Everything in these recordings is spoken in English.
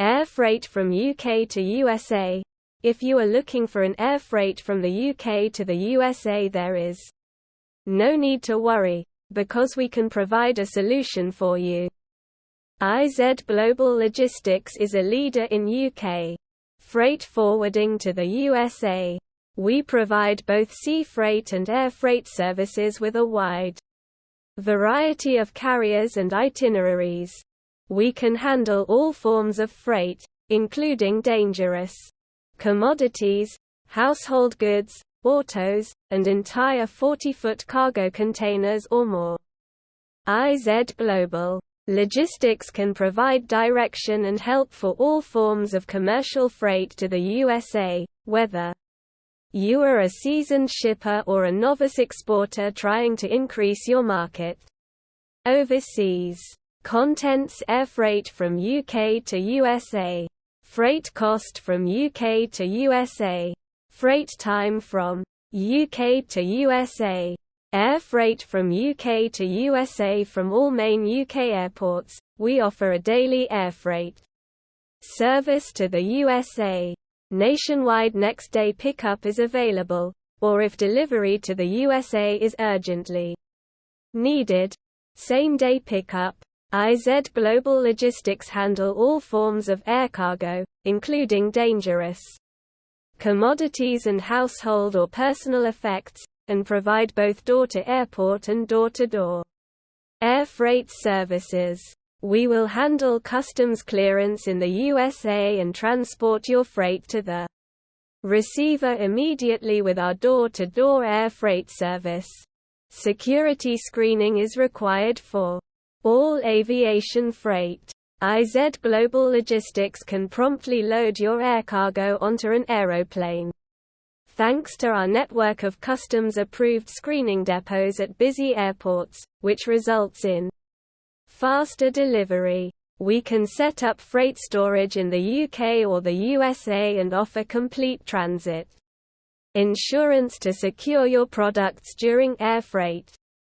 Air freight from UK to USA. If you are looking for an air freight from the UK to the USA, there is no need to worry, because we can provide a solution for you. IZ Global Logistics is a leader in UK freight forwarding to the USA. We provide both sea freight and air freight services with a wide variety of carriers and itineraries. We can handle all forms of freight, including dangerous commodities, household goods, autos, and entire 40-foot cargo containers or more. IZ Global Logistics can provide direction and help for all forms of commercial freight to the USA, whether you are a seasoned shipper or a novice exporter trying to increase your market. Overseas contents: air freight from UK to USA. Freight cost from UK to USA. Freight time from UK to USA. Air freight from UK to USA. From all main UK airports, we offer a daily air freight service to the USA. Nationwide next-day pickup is available, or if delivery to the USA is urgently needed, same-day pickup. IZ Global Logistics handle all forms of air cargo, including dangerous commodities and household or personal effects, and provide both door-to-airport and door-to-door air freight services. We will handle customs clearance in the USA and transport your freight to the receiver immediately with our door-to-door air freight service. Security screening is required for all aviation freight. IZ Global Logistics can promptly load your air cargo onto an aeroplane. Thanks to our network of customs-approved screening depots at busy airports, which results in faster delivery. We can set up freight storage in the UK or the USA and offer complete transit insurance to secure your products during air freight.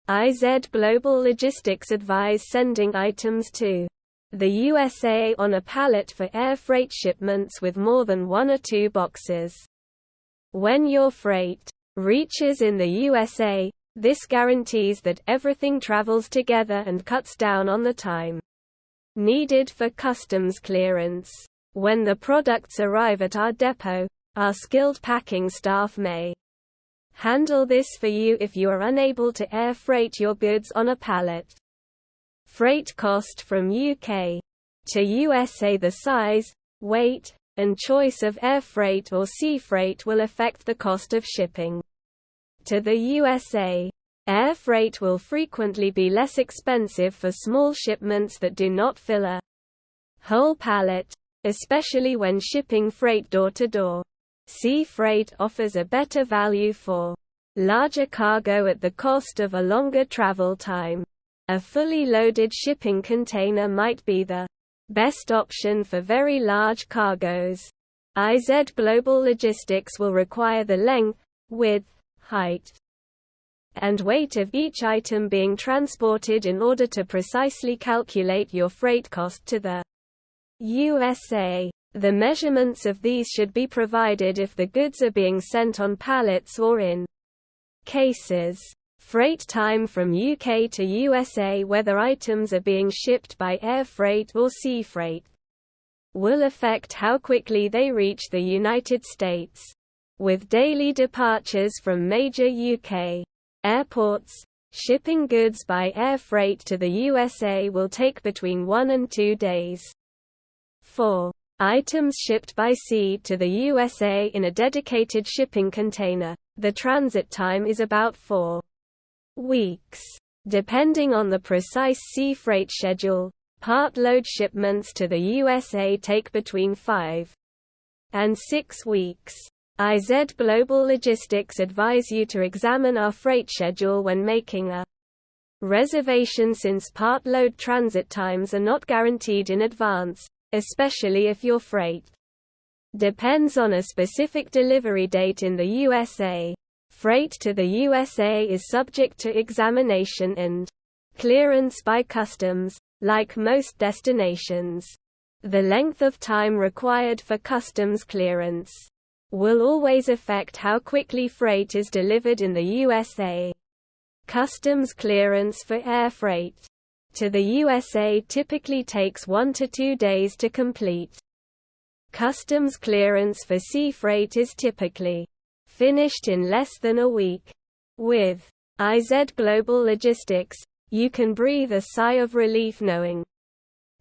IZ Global Logistics advise sending items to the USA on a pallet for air freight shipments with more than 1 or 2 boxes. When your freight reaches in the USA, this guarantees that everything travels together and cuts down on the time needed for customs clearance. When the products arrive at our depot, our skilled packing staff may handle this for you if you are unable to air freight your goods on a pallet. Freight cost from UK to USA. The size, weight, and choice of air freight or sea freight will affect the cost of shipping. To the USA, air freight will frequently be less expensive for small shipments that do not fill a whole pallet, especially when shipping freight door-to-door. Sea freight offers a better value for larger cargo at the cost of a longer travel time. A fully loaded shipping container might be the best option for very large cargoes. IZ Global Logistics will require the length, width, height, and weight of each item being transported in order to precisely calculate your freight cost to the USA. The measurements of these should be provided if the goods are being sent on pallets or in cases. Freight time from UK to USA, whether items are being shipped by air freight or sea freight, will affect how quickly they reach the United States. With daily departures from major UK airports, shipping goods by air freight to the USA will take between 1 and 2 days. For items shipped by sea to the USA in a dedicated shipping container, the transit time is about 4 weeks. Depending on the precise sea freight schedule, part load shipments to the USA take between 5 and 6 weeks. IZ Global Logistics advise you to examine our freight schedule when making a reservation, since part load transit times are not guaranteed in advance, especially if your freight depends on a specific delivery date in the USA. Freight to the USA is subject to examination and clearance by customs, like most destinations. The length of time required for customs clearance will always affect how quickly freight is delivered in the USA. Customs clearance for air freight to the USA typically takes 1 to 2 days to complete. Customs clearance for sea freight is typically finished in less than a week. With IZ Global Logistics, you can breathe a sigh of relief knowing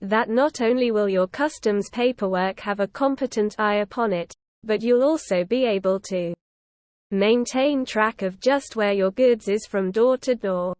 that not only will your customs paperwork have a competent eye upon it, but you'll also be able to maintain track of just where your goods is from door to door.